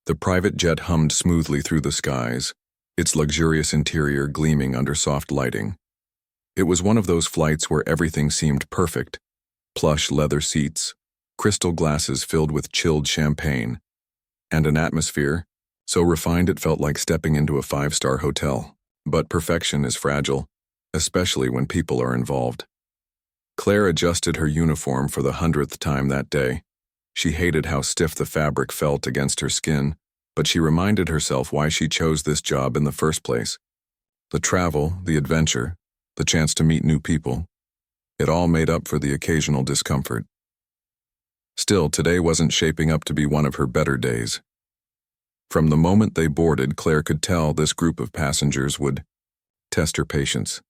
The private jet hummed smoothly through the skies, its luxurious interior gleaming under soft lighting. It was one of those flights where everything seemed perfect: plush leather seats, crystal glasses filled with chilled champagne, and an atmosphere so refined it felt like stepping into a five-star hotel. But perfection is fragile, especially when people are involved. Claire adjusted her uniform for the 100th time that day. She hated how stiff the fabric felt against her skin, but she reminded herself why she chose this job in the first place. The travel, the adventure, the chance to meet new people, it all made up for the occasional discomfort. Still, today wasn't shaping up to be one of her better days. From the moment they boarded, Claire could tell this group of passengers would test her patience.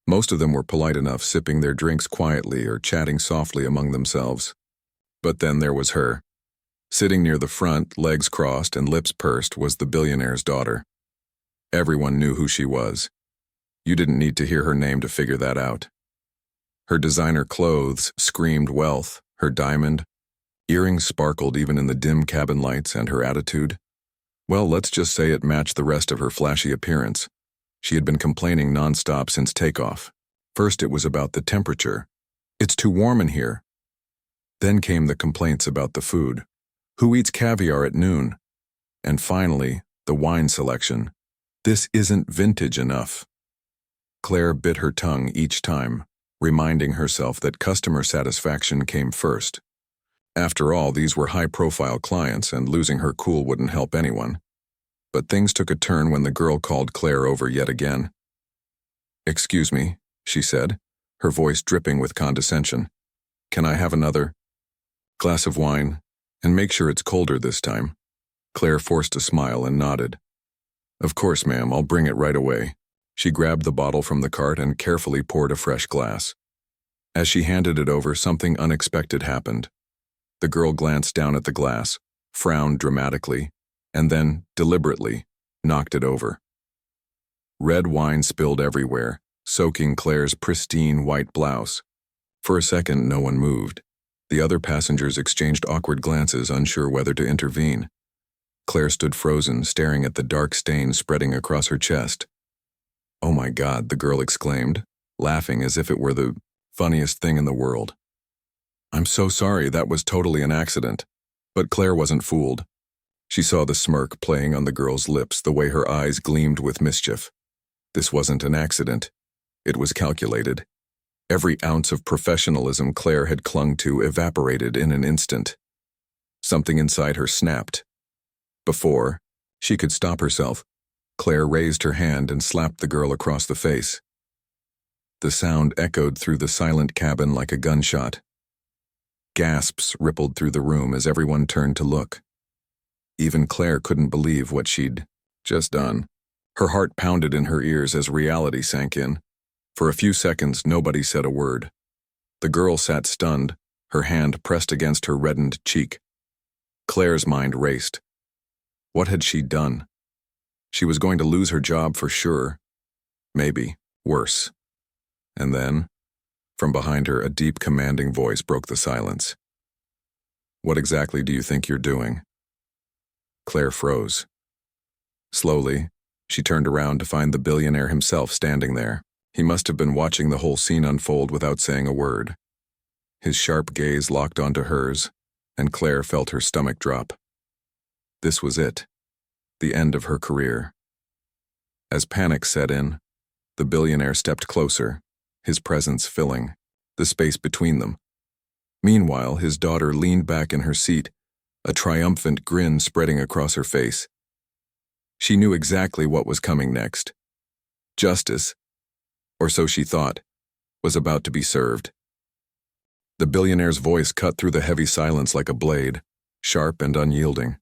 Most of them were polite enough, sipping their drinks quietly or chatting softly among themselves. But then there was her. Sitting near the front, legs crossed and lips pursed, was the billionaire's daughter. Everyone knew who she was. You didn't need to hear her name to figure that out. Her designer clothes screamed wealth, her diamond earrings sparkled even in the dim cabin lights, and her attitude, well, let's just say it matched the rest of her flashy appearance. She had been complaining nonstop since takeoff. First it was about the temperature. It's too warm in here. Then came the complaints about the food. Who eats caviar at noon? And finally, the wine selection. This isn't vintage enough. Claire bit her tongue each time, reminding herself that customer satisfaction came first. After all, these were high-profile clients, and losing her cool wouldn't help anyone. But things took a turn when the girl called Claire over yet again. "Excuse me," she said, her voice dripping with condescension. "Can I have another glass of wine? And make sure it's colder this time." Claire forced a smile and nodded. "Of course, ma'am, I'll bring it right away." She grabbed the bottle from the cart and carefully poured a fresh glass. As she handed it over, something unexpected happened. The girl glanced down at the glass, frowned dramatically, and then, deliberately, knocked it over. Red wine spilled everywhere, soaking Claire's pristine white blouse. For a second, no one moved. The other passengers exchanged awkward glances, unsure whether to intervene. Claire stood frozen, staring at the dark stain spreading across her chest. "Oh my God," the girl exclaimed, laughing as if it were the funniest thing in the world. "I'm so sorry, that was totally an accident." But Claire wasn't fooled. She saw the smirk playing on the girl's lips, the way her eyes gleamed with mischief. This wasn't an accident. It was calculated. Every ounce of professionalism Claire had clung to evaporated in an instant. Something inside her snapped. Before she could stop herself, Claire raised her hand and slapped the girl across the face. The sound echoed through the silent cabin like a gunshot. Gasps rippled through the room as everyone turned to look. Even Claire couldn't believe what she'd just done. Her heart pounded in her ears as reality sank in. For a few seconds, nobody said a word. The girl sat stunned, her hand pressed against her reddened cheek. Claire's mind raced. What had she done? She was going to lose her job for sure. Maybe worse. And then, from behind her, a deep, commanding voice broke the silence. "What exactly do you think you're doing?" Claire froze. Slowly, she turned around to find the billionaire himself standing there. He must have been watching the whole scene unfold without saying a word. His sharp gaze locked onto hers, and Claire felt her stomach drop. This was it, the end of her career. As panic set in, the billionaire stepped closer, his presence filling the space between them. Meanwhile, his daughter leaned back in her seat, a triumphant grin spreading across her face. She knew exactly what was coming next. Justice, or so she thought, was about to be served. The billionaire's voice cut through the heavy silence like a blade, sharp and unyielding.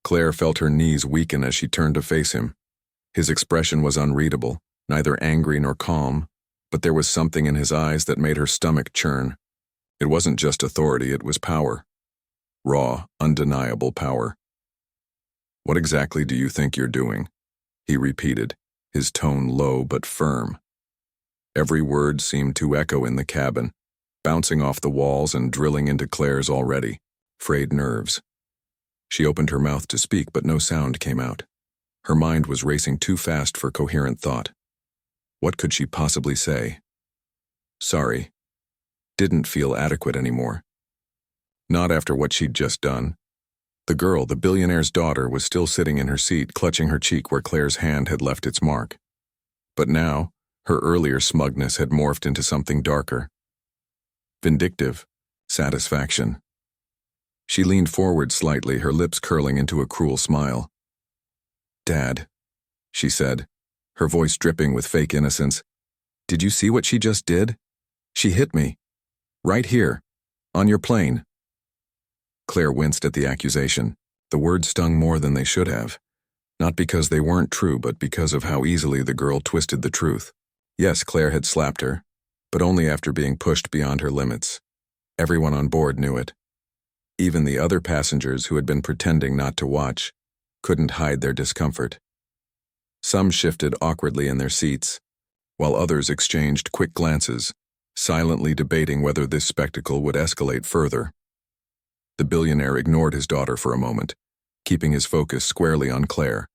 Claire felt her knees weaken as she turned to face him. His expression was unreadable, neither angry nor calm, but there was something in his eyes that made her stomach churn. It wasn't just authority, it was power. Raw, undeniable power. "What exactly do you think you're doing?" he repeated, his tone low but firm. Every word seemed to echo in the cabin, bouncing off the walls and drilling into Claire's already frayed nerves. She opened her mouth to speak, but no sound came out. Her mind was racing too fast for coherent thought. What could she possibly say? Sorry. Didn't feel adequate anymore. Not after what she'd just done. The girl, the billionaire's daughter, was still sitting in her seat, clutching her cheek where Claire's hand had left its mark. But now, her earlier smugness had morphed into something darker. Vindictive satisfaction. She leaned forward slightly, her lips curling into a cruel smile. "Dad," she said, her voice dripping with fake innocence. "Did you see what she just did? She hit me. Right here. On your plane." Claire winced at the accusation. The words stung more than they should have. Not because they weren't true, but because of how easily the girl twisted the truth. Yes, Claire had slapped her, but only after being pushed beyond her limits. Everyone on board knew it. Even the other passengers who had been pretending not to watch couldn't hide their discomfort. Some shifted awkwardly in their seats, while others exchanged quick glances, silently debating whether this spectacle would escalate further. The billionaire ignored his daughter for a moment, keeping his focus squarely on Claire.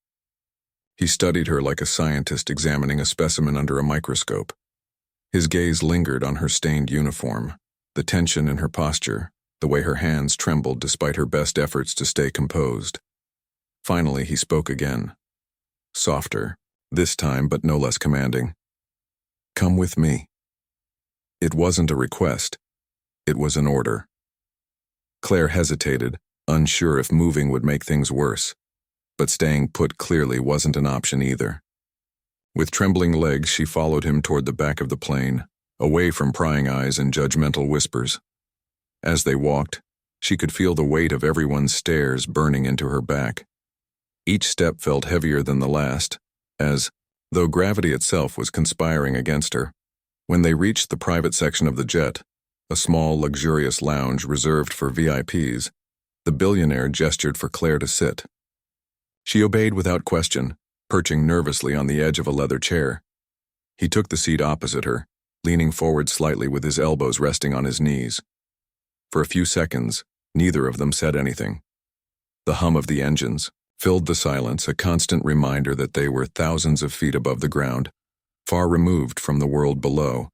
He studied her like a scientist examining a specimen under a microscope. His gaze lingered on her stained uniform, the tension in her posture, the way her hands trembled despite her best efforts to stay composed. Finally, he spoke again. Softer, this time, but no less commanding. "Come with me." It wasn't a request. It was an order. Claire hesitated, unsure if moving would make things worse, but staying put clearly wasn't an option either. With trembling legs, she followed him toward the back of the plane, away from prying eyes and judgmental whispers. As they walked, she could feel the weight of everyone's stares burning into her back. Each step felt heavier than the last, as, though gravity itself was conspiring against her. When they reached the private section of the jet, a small, luxurious lounge reserved for VIPs, the billionaire gestured for Claire to sit. She obeyed without question, perching nervously on the edge of a leather chair. He took the seat opposite her, leaning forward slightly with his elbows resting on his knees. For a few seconds, neither of them said anything. The hum of the engines filled the silence, a constant reminder that they were thousands of feet above the ground, far removed from the world below.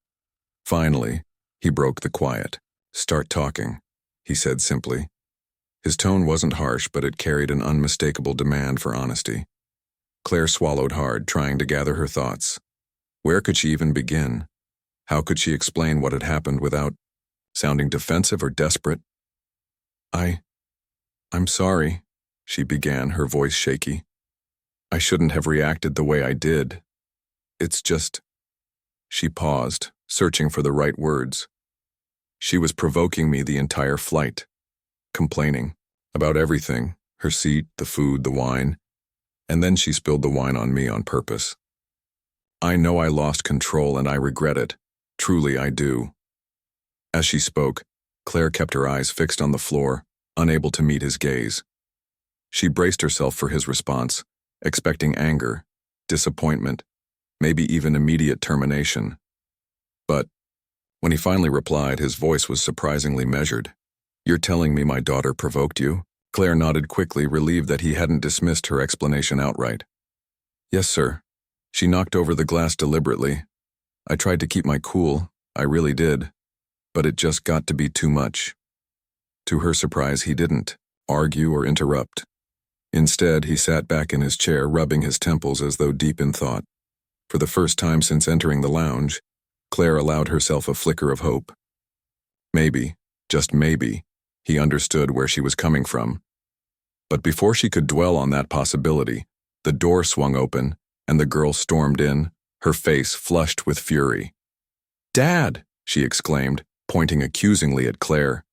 Finally, he broke the quiet. "Start talking," he said simply. His tone wasn't harsh, but it carried an unmistakable demand for honesty. Claire swallowed hard, trying to gather her thoughts. Where could she even begin? How could she explain what had happened without sounding defensive or desperate? I'm sorry," she began, her voice shaky. "I shouldn't have reacted the way I did. It's just—" She paused, searching for the right words. She was provoking me the entire flight, complaining about everything, her seat, the food, the wine, and then she spilled the wine on me on purpose. I know I lost control and I regret it. Truly I do. As she spoke, Claire kept her eyes fixed on the floor, unable to meet his gaze. She braced herself for his response, expecting anger, disappointment, maybe even immediate termination. But when he finally replied, his voice was surprisingly measured. "You're telling me my daughter provoked you?" Claire nodded quickly, relieved that he hadn't dismissed her explanation outright. "Yes, sir. She knocked over the glass deliberately. I tried to keep my cool, I really did, but it just got to be too much." To her surprise, he didn't argue or interrupt. Instead, he sat back in his chair, rubbing his temples as though deep in thought. For the first time since entering the lounge, Claire allowed herself a flicker of hope. Maybe, just maybe, he understood where she was coming from. But before she could dwell on that possibility, the door swung open and the girl stormed in, her face flushed with fury. "Dad!" she exclaimed, pointing accusingly at Claire.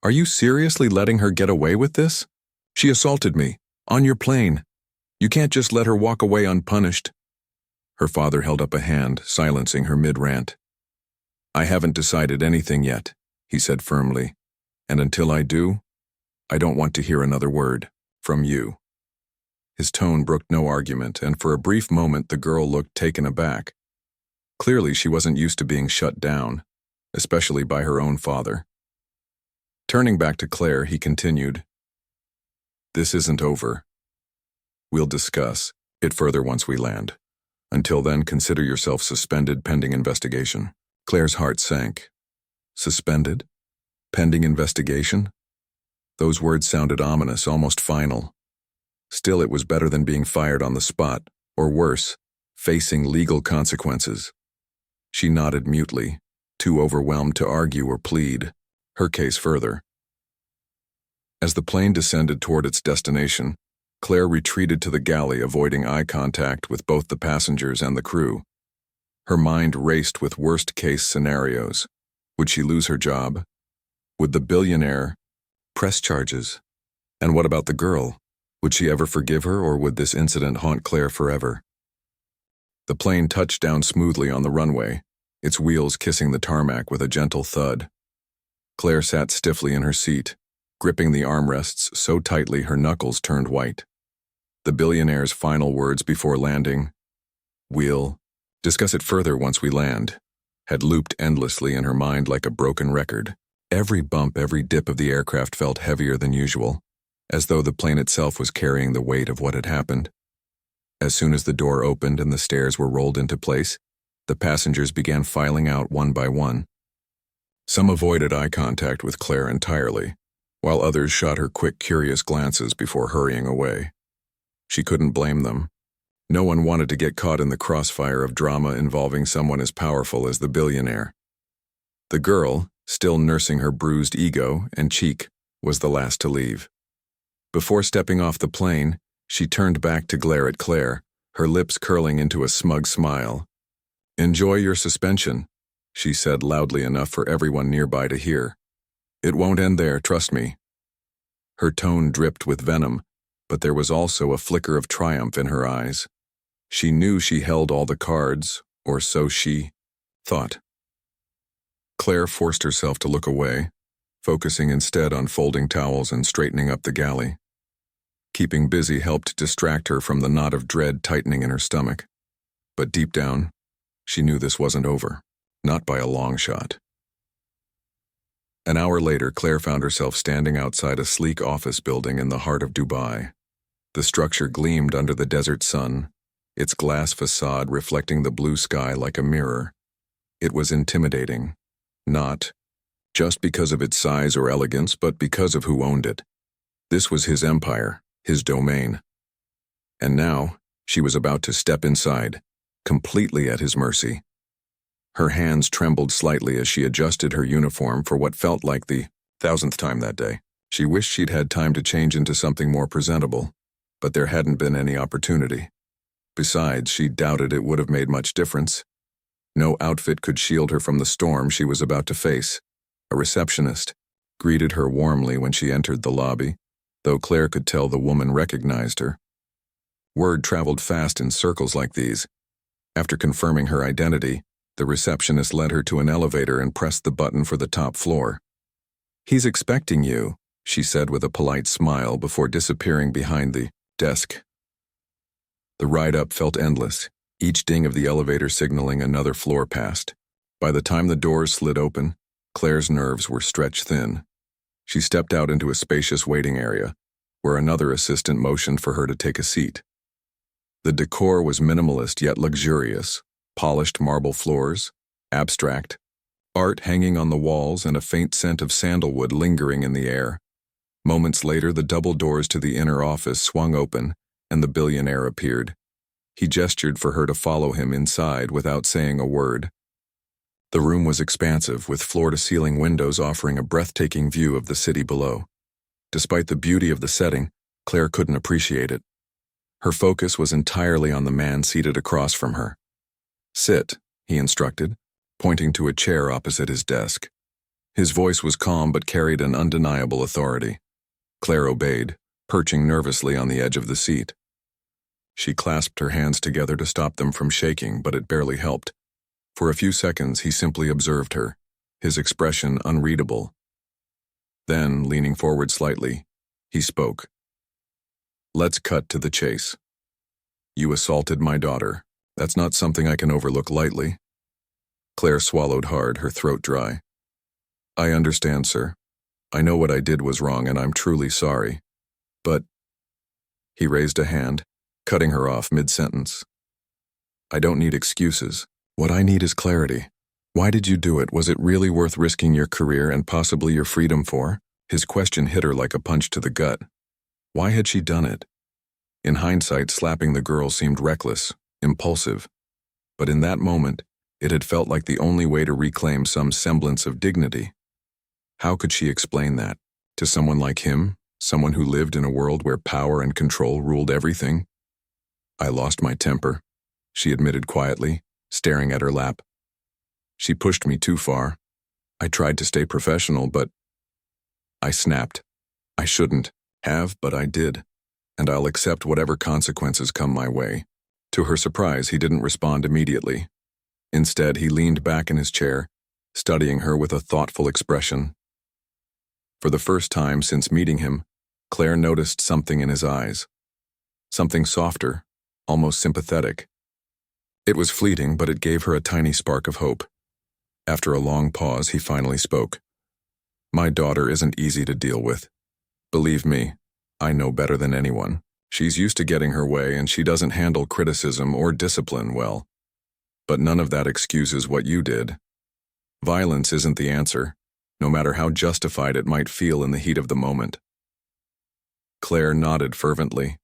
"Are you seriously letting her get away with this? She assaulted me, on your plane. You can't just let her walk away unpunished." Her father held up a hand, silencing her mid-rant. "I haven't decided anything yet," he said firmly, "and until I do, I don't want to hear another word from you." His tone brooked no argument, and for a brief moment the girl looked taken aback. Clearly she wasn't used to being shut down, especially by her own father. Turning back to Claire, he continued, This isn't over. We'll discuss it further once we land. Until then, consider yourself suspended pending investigation. Claire's heart sank. Suspended? Pending investigation? Those words sounded ominous, almost final. Still, it was better than being fired on the spot, or worse, facing legal consequences. She nodded mutely, too overwhelmed to argue or plead her case further. As the plane descended toward its destination, Claire retreated to the galley, avoiding eye contact with both the passengers and the crew. Her mind raced with worst-case scenarios. Would she lose her job? Would the billionaire press charges? And what about the girl? Would she ever forgive her, or would this incident haunt Claire forever? The plane touched down smoothly on the runway, its wheels kissing the tarmac with a gentle thud. Claire sat stiffly in her seat, gripping the armrests so tightly her knuckles turned white. The billionaire's final words before landing, "We'll discuss it further once we land," had looped endlessly in her mind like a broken record. Every bump, every dip of the aircraft felt heavier than usual, as though the plane itself was carrying the weight of what had happened. As soon as the door opened and the stairs were rolled into place, the passengers began filing out one by one. Some avoided eye contact with Claire entirely, while others shot her quick, curious glances before hurrying away. She couldn't blame them. No one wanted to get caught in the crossfire of drama involving someone as powerful as the billionaire. The girl, still nursing her bruised ego and cheek, was the last to leave. Before stepping off the plane, she turned back to glare at Claire, her lips curling into a smug smile. "Enjoy your suspension," she said loudly enough for everyone nearby to hear. "It won't end there, trust me." Her tone dripped with venom, but there was also a flicker of triumph in her eyes. She knew she held all the cards, or so she thought. Claire forced herself to look away, focusing instead on folding towels and straightening up the galley. Keeping busy helped distract her from the knot of dread tightening in her stomach. But deep down, she knew this wasn't over, not by a long shot. An hour later, Claire found herself standing outside a sleek office building in the heart of Dubai. The structure gleamed under the desert sun, its glass facade reflecting the blue sky like a mirror. It was intimidating, not just because of its size or elegance, but because of who owned it. This was his empire, his domain. And now, she was about to step inside, completely at his mercy. Her hands trembled slightly as she adjusted her uniform for what felt like the 1,000th time that day. She wished she'd had time to change into something more presentable, but there hadn't been any opportunity. Besides, she doubted it would have made much difference. No outfit could shield her from the storm she was about to face. A receptionist greeted her warmly when she entered the lobby, though Claire could tell the woman recognized her. Word traveled fast in circles like these. After confirming her identity, the receptionist led her to an elevator and pressed the button for the top floor. "He's expecting you," she said with a polite smile before disappearing behind the desk. The ride up felt endless, each ding of the elevator signaling another floor passed. By the time the doors slid open, Claire's nerves were stretched thin. She stepped out into a spacious waiting area, where another assistant motioned for her to take a seat. The decor was minimalist yet luxurious. Polished marble floors, abstract, art hanging on the walls, and a faint scent of sandalwood lingering in the air. Moments later, the double doors to the inner office swung open, and the billionaire appeared. He gestured for her to follow him inside without saying a word. The room was expansive, with floor-to-ceiling windows offering a breathtaking view of the city below. Despite the beauty of the setting, Claire couldn't appreciate it. Her focus was entirely on the man seated across from her. "Sit," he instructed, pointing to a chair opposite his desk. His voice was calm but carried an undeniable authority. Claire obeyed, perching nervously on the edge of the seat. She clasped her hands together to stop them from shaking, but it barely helped. For a few seconds, he simply observed her, his expression unreadable. Then, leaning forward slightly, he spoke. "Let's cut to the chase. You assaulted my daughter. That's not something I can overlook lightly." Claire swallowed hard, her throat dry. "I understand, sir. I know what I did was wrong, and I'm truly sorry. But He raised a hand, cutting her off mid-sentence. I don't need excuses. What I need is clarity. Why did you do it? Was it really worth risking your career and possibly your freedom for? His question hit her like a punch to the gut. Why had she done it? In hindsight, slapping the girl seemed reckless, impulsive. But in that moment, it had felt like the only way to reclaim some semblance of dignity. How could she explain that? To someone like him? Someone who lived in a world where power and control ruled everything? I lost my temper, she admitted quietly, staring at her lap. She pushed me too far. I tried to stay professional, but I snapped. I shouldn't have, but I did, and I'll accept whatever consequences come my way. To her surprise, he didn't respond immediately. Instead, he leaned back in his chair, studying her with a thoughtful expression. For the first time since meeting him, Claire noticed something in his eyes. Something softer, almost sympathetic. It was fleeting, but it gave her a tiny spark of hope. After a long pause, he finally spoke. My daughter isn't easy to deal with. Believe me, I know better than anyone. She's used to getting her way, and she doesn't handle criticism or discipline well. But none of that excuses what you did. Violence isn't the answer, no matter how justified it might feel in the heat of the moment. Claire nodded fervently.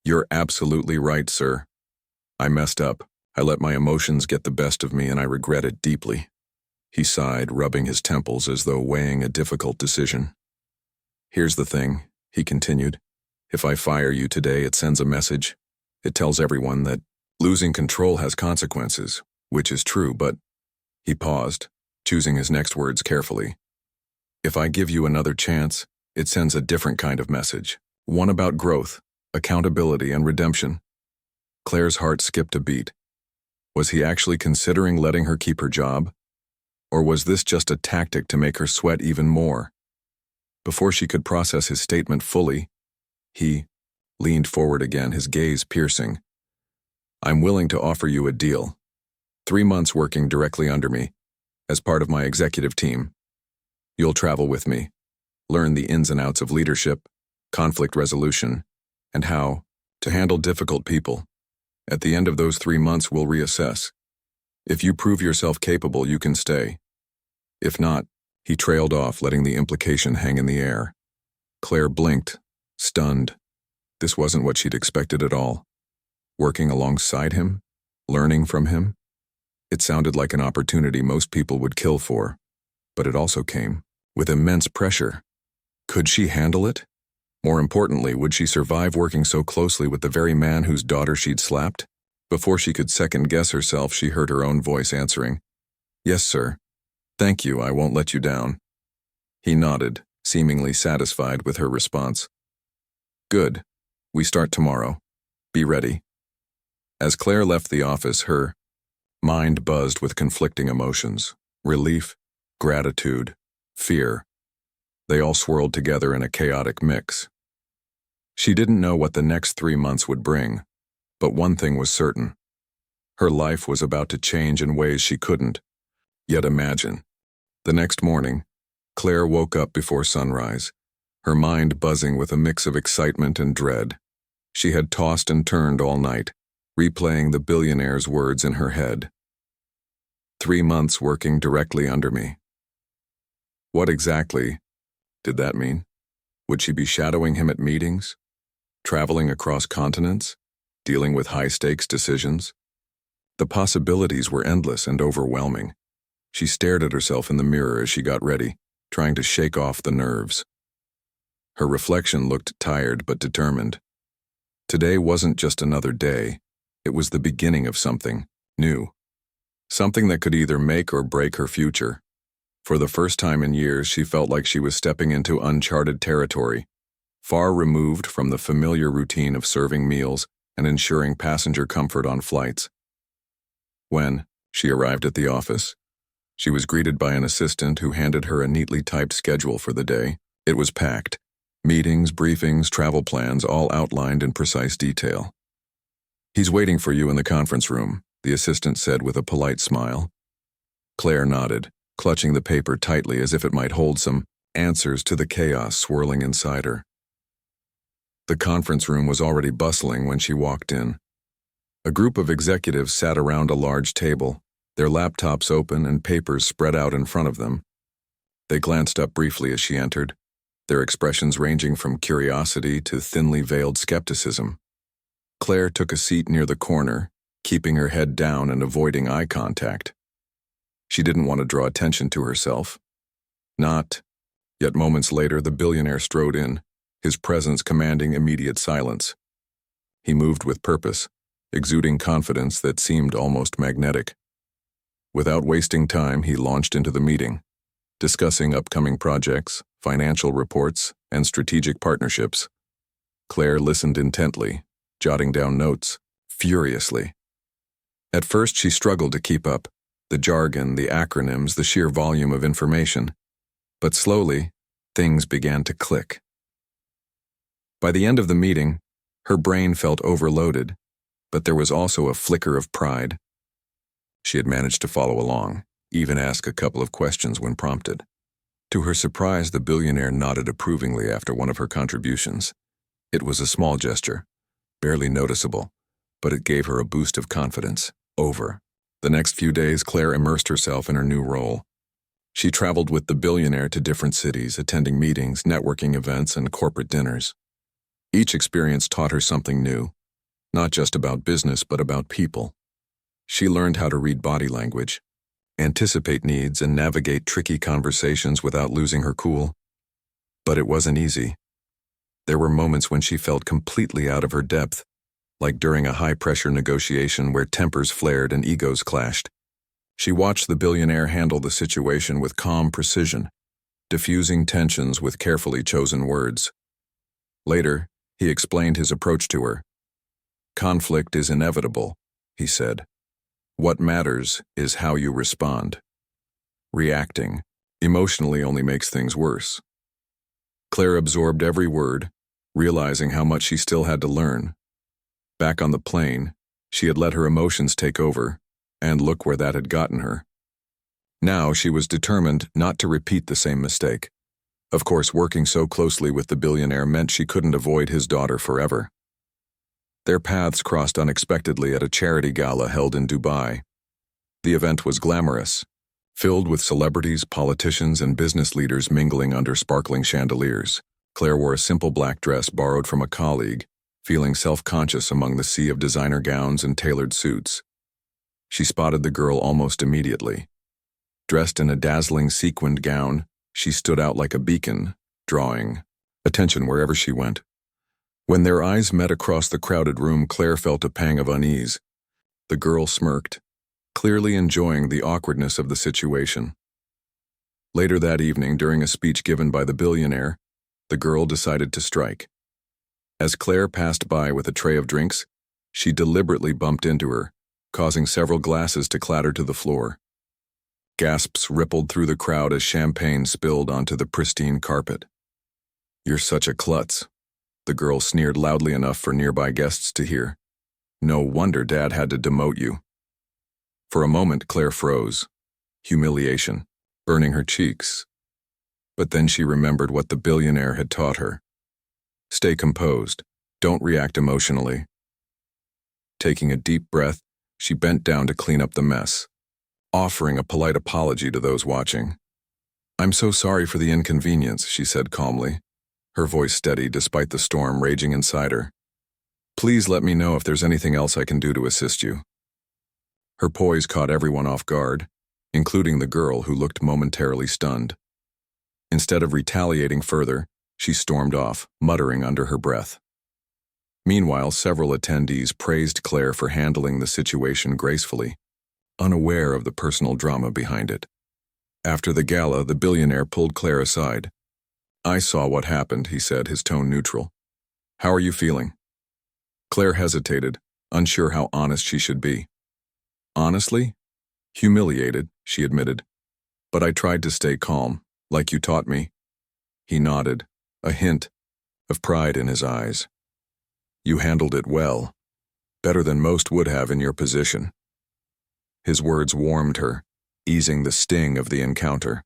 You're absolutely right, sir. I messed up. I let my emotions get the best of me, and I regret it deeply. He sighed, rubbing his temples as though weighing a difficult decision. Here's the thing, he continued. If I fire you today, it sends a message. It tells everyone that losing control has consequences, which is true, but... He paused, choosing his next words carefully. If I give you another chance, it sends a different kind of message. One about growth, accountability, and redemption. Claire's heart skipped a beat. Was he actually considering letting her keep her job? Or was this just a tactic to make her sweat even more? Before she could process his statement fully, he leaned forward again, his gaze piercing. I'm willing to offer you a deal. 3 months working directly under me, as part of my executive team. You'll travel with me, learn the ins and outs of leadership, conflict resolution, and how to handle difficult people. At the end of those 3 months, we'll reassess. If you prove yourself capable, you can stay. If not, he trailed off, letting the implication hang in the air. Claire blinked, stunned. This wasn't what she'd expected at all. Working alongside him? Learning from him? It sounded like an opportunity most people would kill for, but it also came with immense pressure. Could she handle it? More importantly, would she survive working so closely with the very man whose daughter she'd slapped? Before she could second-guess herself, she heard her own voice answering, Yes, sir. Thank you, I won't let you down. He nodded, seemingly satisfied with her response. Good. We start tomorrow. Be ready. As Claire left the office, her mind buzzed with conflicting emotions. Relief, gratitude, fear. They all swirled together in a chaotic mix. She didn't know what the next 3 months would bring, but one thing was certain. Her life was about to change in ways she couldn't yet imagine. The next morning, Claire woke up before sunrise, her mind buzzing with a mix of excitement and dread. She had tossed and turned all night, replaying the billionaire's words in her head. 3 months working directly under me. What exactly did that mean? Would she be shadowing him at meetings? Traveling across continents? Dealing with high-stakes decisions? The possibilities were endless and overwhelming. She stared at herself in the mirror as she got ready, trying to shake off the nerves. Her reflection looked tired but determined. Today wasn't just another day. It was the beginning of something new. Something that could either make or break her future. For the first time in years, she felt like she was stepping into uncharted territory, far removed from the familiar routine of serving meals and ensuring passenger comfort on flights. When she arrived at the office, she was greeted by an assistant who handed her a neatly typed schedule for the day. It was packed. Meetings, briefings, travel plans, all outlined in precise detail. He's waiting for you in the conference room, the assistant said with a polite smile. Claire nodded, clutching the paper tightly as if it might hold some answers to the chaos swirling inside her. The conference room was already bustling when she walked in. A group of executives sat around a large table, their laptops open and papers spread out in front of them. They glanced up briefly as she entered, their expressions ranging from curiosity to thinly veiled skepticism. Claire took a seat near the corner, keeping her head down and avoiding eye contact. She didn't want to draw attention to herself. Yet moments later, the billionaire strode in, his presence commanding immediate silence. He moved with purpose, exuding confidence that seemed almost magnetic. Without wasting time, he launched into the meeting, discussing upcoming projects, financial reports, and strategic partnerships. Claire listened intently, jotting down notes, furiously. At first, she struggled to keep up, the jargon, the acronyms, the sheer volume of information. But slowly, things began to click. By the end of the meeting, her brain felt overloaded, but there was also a flicker of pride. She had managed to follow along, even ask a couple of questions when prompted. To her surprise, the billionaire nodded approvingly after one of her contributions. It was a small gesture, barely noticeable, but it gave her a boost of confidence. Over. The next few days, Claire immersed herself in her new role. She traveled with the billionaire to different cities, attending meetings, networking events, and corporate dinners. Each experience taught her something new, not just about business, but about people. She learned how to read body language, anticipate needs, and navigate tricky conversations without losing her cool. But it wasn't easy. There were moments when she felt completely out of her depth, like during a high-pressure negotiation where tempers flared and egos clashed. She watched the billionaire handle the situation with calm precision, diffusing tensions with carefully chosen words. Later, he explained his approach to her. "Conflict is inevitable," he said. "What matters is how you respond. Reacting emotionally only makes things worse." Claire absorbed every word, realizing how much she still had to learn. Back on the plane, she had let her emotions take over, and look where that had gotten her. Now she was determined not to repeat the same mistake. Of course, working so closely with the billionaire meant she couldn't avoid his daughter forever. Their paths crossed unexpectedly at a charity gala held in Dubai. The event was glamorous, filled with celebrities, politicians, and business leaders mingling under sparkling chandeliers. Claire wore a simple black dress borrowed from a colleague, feeling self-conscious among the sea of designer gowns and tailored suits. She spotted the girl almost immediately. Dressed in a dazzling sequined gown, she stood out like a beacon, drawing attention wherever she went. When their eyes met across the crowded room, Claire felt a pang of unease. The girl smirked, clearly enjoying the awkwardness of the situation. Later that evening, during a speech given by the billionaire, the girl decided to strike. As Claire passed by with a tray of drinks, she deliberately bumped into her, causing several glasses to clatter to the floor. Gasps rippled through the crowd as champagne spilled onto the pristine carpet. "You're such a klutz," the girl sneered loudly enough for nearby guests to hear. "No wonder Dad had to demote you." For a moment, Claire froze, humiliation burning her cheeks. But then she remembered what the billionaire had taught her. Stay composed. Don't react emotionally. Taking a deep breath, she bent down to clean up the mess, offering a polite apology to those watching. "I'm so sorry for the inconvenience," she said calmly, her voice steady despite the storm raging inside her. "Please let me know if there's anything else I can do to assist you." Her poise caught everyone off guard, including the girl who looked momentarily stunned. Instead of retaliating further, she stormed off, muttering under her breath. Meanwhile, several attendees praised Claire for handling the situation gracefully, unaware of the personal drama behind it. After the gala, the billionaire pulled Claire aside. "I saw what happened," he said, his tone neutral. "How are you feeling?" Claire hesitated, unsure how honest she should be. "Honestly? Humiliated," she admitted. "But I tried to stay calm, like you taught me." He nodded, a hint of pride in his eyes. "You handled it well, better than most would have in your position." His words warmed her, easing the sting of the encounter.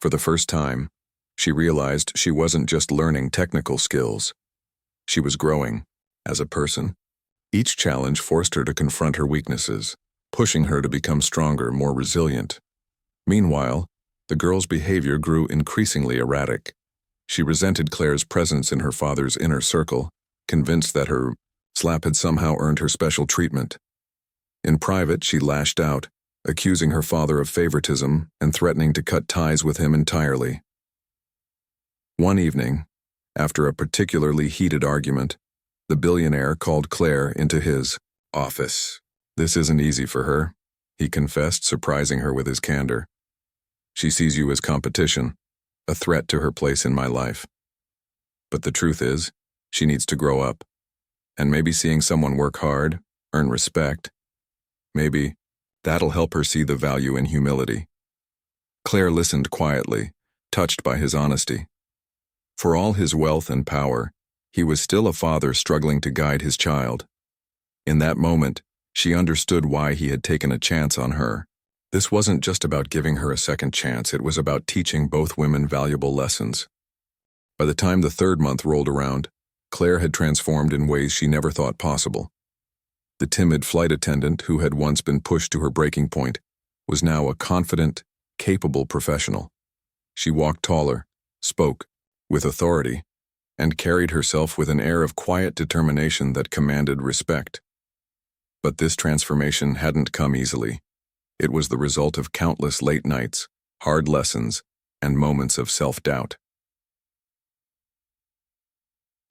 For the first time, she realized she wasn't just learning technical skills. She was growing, as a person. Each challenge forced her to confront her weaknesses, pushing her to become stronger, more resilient. Meanwhile, the girl's behavior grew increasingly erratic. She resented Claire's presence in her father's inner circle, convinced that her slap had somehow earned her special treatment. In private, she lashed out, accusing her father of favoritism and threatening to cut ties with him entirely. One evening, after a particularly heated argument, the billionaire called Claire into his office. "This isn't easy for her," he confessed, surprising her with his candor. "She sees you as competition, a threat to her place in my life. But the truth is, she needs to grow up. And maybe seeing someone work hard, earn respect, maybe that'll help her see the value in humility." Claire listened quietly, touched by his honesty. For all his wealth and power, he was still a father struggling to guide his child. In that moment, she understood why he had taken a chance on her. This wasn't just about giving her a second chance, it was about teaching both women valuable lessons. By the time the third month rolled around, Claire had transformed in ways she never thought possible. The timid flight attendant who had once been pushed to her breaking point was now a confident, capable professional. She walked taller, spoke with authority, and carried herself with an air of quiet determination that commanded respect. But this transformation hadn't come easily. It was the result of countless late nights, hard lessons, and moments of self-doubt.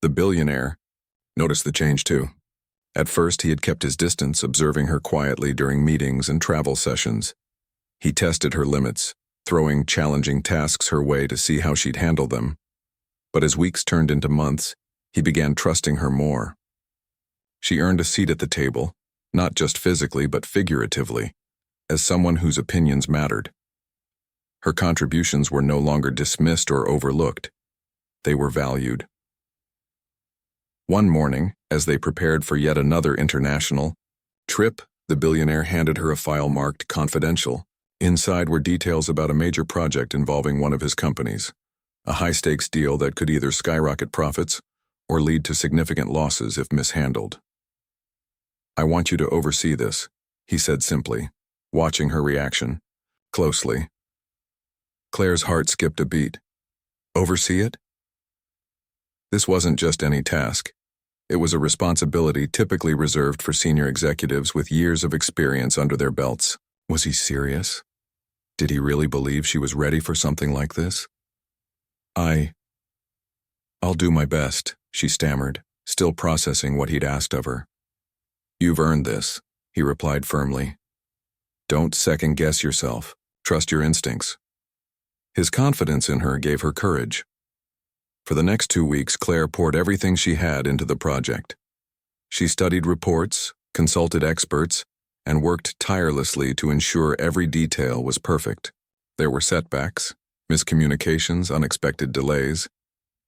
The billionaire noticed the change too. At first, he had kept his distance, observing her quietly during meetings and travel sessions. He tested her limits, throwing challenging tasks her way to see how she'd handle them. But as weeks turned into months, he began trusting her more. She earned a seat at the table, not just physically but figuratively, as someone whose opinions mattered. Her contributions were no longer dismissed or overlooked. They were valued. One morning, as they prepared for yet another international trip, the billionaire handed her a file marked confidential. Inside were details about a major project involving one of his companies, a high-stakes deal that could either skyrocket profits or lead to significant losses if mishandled. "I want you to oversee this," he said simply, watching her reaction closely. Claire's heart skipped a beat. Oversee it? This wasn't just any task. It was a responsibility typically reserved for senior executives with years of experience under their belts. Was he serious? Did he really believe she was ready for something like this? I'll do my best," she stammered, still processing what he'd asked of her. "You've earned this," he replied firmly. "Don't second-guess yourself. Trust your instincts." His confidence in her gave her courage. For the next 2 weeks, Claire poured everything she had into the project. She studied reports, consulted experts, and worked tirelessly to ensure every detail was perfect. There were setbacks, miscommunications, unexpected delays,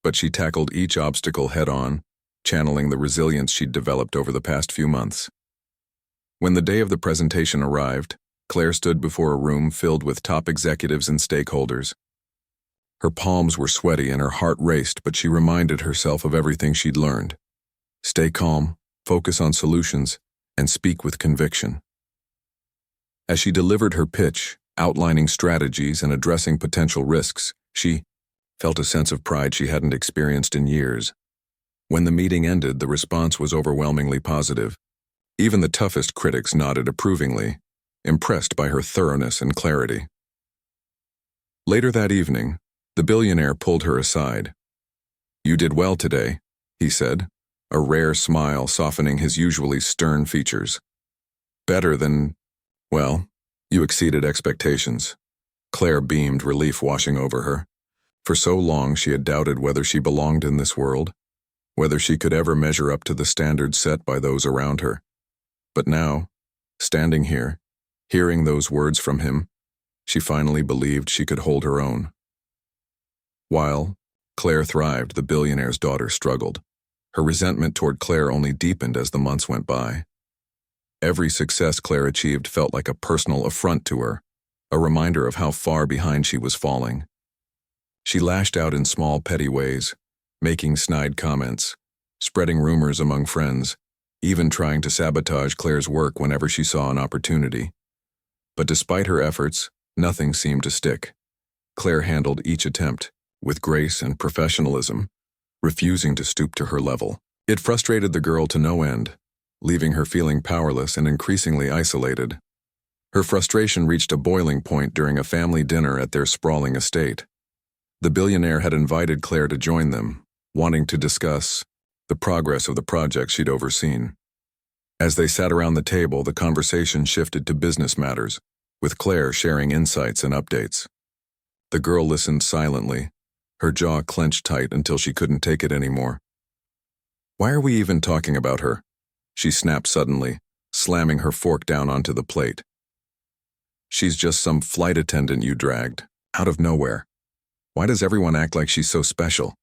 but she tackled each obstacle head-on, channeling the resilience she'd developed over the past few months. When the day of the presentation arrived, Claire stood before a room filled with top executives and stakeholders. Her palms were sweaty and her heart raced, but she reminded herself of everything she'd learned. Stay calm, focus on solutions, and speak with conviction. As she delivered her pitch, outlining strategies and addressing potential risks, she felt a sense of pride she hadn't experienced in years. When the meeting ended, the response was overwhelmingly positive. Even the toughest critics nodded approvingly, impressed by her thoroughness and clarity. Later that evening, the billionaire pulled her aside. "You did well today," he said, a rare smile softening his usually stern features. "Better than, well, you exceeded expectations." Claire beamed, relief washing over her. For so long she had doubted whether she belonged in this world, whether she could ever measure up to the standards set by those around her. But now, standing here, hearing those words from him, she finally believed she could hold her own. While Claire thrived, the billionaire's daughter struggled. Her resentment toward Claire only deepened as the months went by. Every success Claire achieved felt like a personal affront to her, a reminder of how far behind she was falling. She lashed out in small, petty ways, making snide comments, spreading rumors among friends, even trying to sabotage Claire's work whenever she saw an opportunity. But despite her efforts, nothing seemed to stick. Claire handled each attempt with grace and professionalism, refusing to stoop to her level. It frustrated the girl to no end, leaving her feeling powerless and increasingly isolated. Her frustration reached a boiling point during a family dinner at their sprawling estate. The billionaire had invited Claire to join them, wanting to discuss the progress of the project she'd overseen. As they sat around the table, the conversation shifted to business matters, with Claire sharing insights and updates. The girl listened silently, her jaw clenched tight until she couldn't take it anymore. "Why are we even talking about her?" she snapped suddenly, slamming her fork down onto the plate. "She's just some flight attendant you dragged, out of nowhere. Why does everyone act like she's so special?"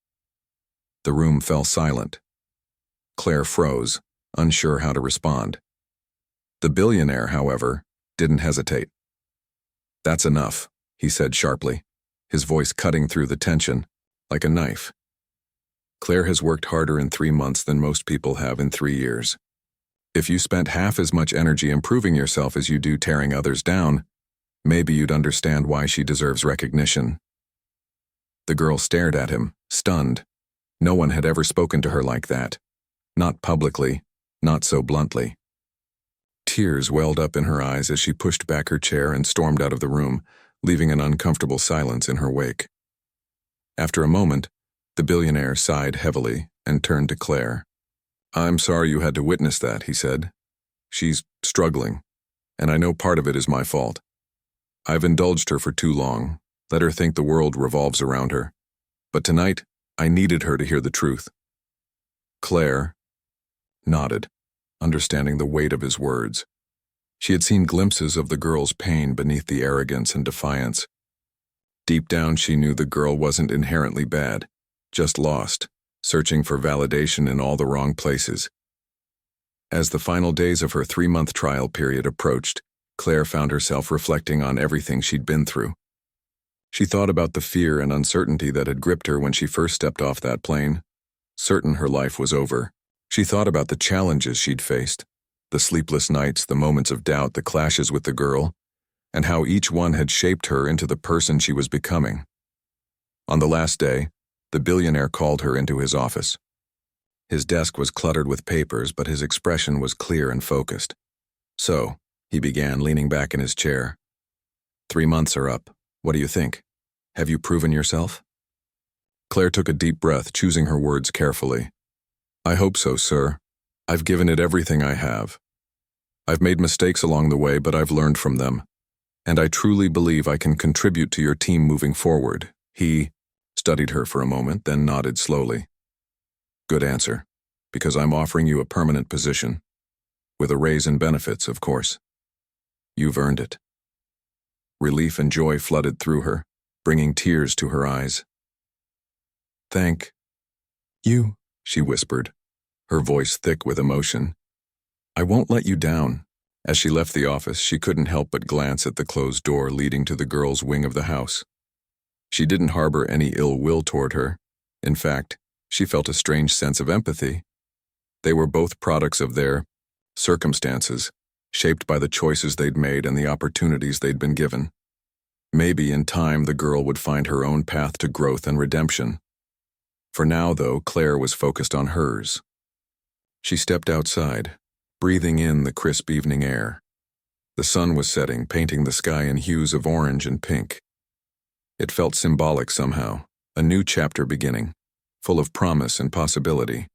The room fell silent. Claire froze, unsure how to respond. The billionaire, however, didn't hesitate. "That's enough," he said sharply, his voice cutting through the tension like a knife. "Claire has worked harder in 3 months than most people have in 3 years. If you spent half as much energy improving yourself as you do tearing others down, maybe you'd understand why she deserves recognition." The girl stared at him, stunned. No one had ever spoken to her like that. Not publicly, not so bluntly. Tears welled up in her eyes as she pushed back her chair and stormed out of the room, leaving an uncomfortable silence in her wake. After a moment, the billionaire sighed heavily and turned to Claire. "I'm sorry you had to witness that," he said. "She's struggling, and I know part of it is my fault. I've indulged her for too long, let her think the world revolves around her. But tonight, I needed her to hear the truth." Claire nodded, understanding the weight of his words. She had seen glimpses of the girl's pain beneath the arrogance and defiance. Deep down, she knew the girl wasn't inherently bad, just lost, searching for validation in all the wrong places. As the final days of her 3-month trial period approached, Claire found herself reflecting on everything she'd been through. She thought about the fear and uncertainty that had gripped her when she first stepped off that plane, certain her life was over. She thought about the challenges she'd faced, the sleepless nights, the moments of doubt, the clashes with the girl, and how each one had shaped her into the person she was becoming. On the last day, the billionaire called her into his office. His desk was cluttered with papers, but his expression was clear and focused. "So," he began, leaning back in his chair, "3 months are up. What do you think? Have you proven yourself?" Claire took a deep breath, choosing her words carefully. "I hope so, sir. I've given it everything I have. I've made mistakes along the way, but I've learned from them. And I truly believe I can contribute to your team moving forward." He studied her for a moment, then nodded slowly. "Good answer, because I'm offering you a permanent position. With a raise in benefits, of course. You've earned it." Relief and joy flooded through her, bringing tears to her eyes. "Thank you," she whispered, her voice thick with emotion. "I won't let you down." As she left the office, she couldn't help but glance at the closed door leading to the girl's wing of the house. She didn't harbor any ill will toward her. In fact, she felt a strange sense of empathy. They were both products of their circumstances, shaped by the choices they'd made and the opportunities they'd been given. Maybe in time the girl would find her own path to growth and redemption. For now, though, Claire was focused on hers. She stepped outside, breathing in the crisp evening air. The sun was setting, painting the sky in hues of orange and pink. It felt symbolic somehow, a new chapter beginning, full of promise and possibility.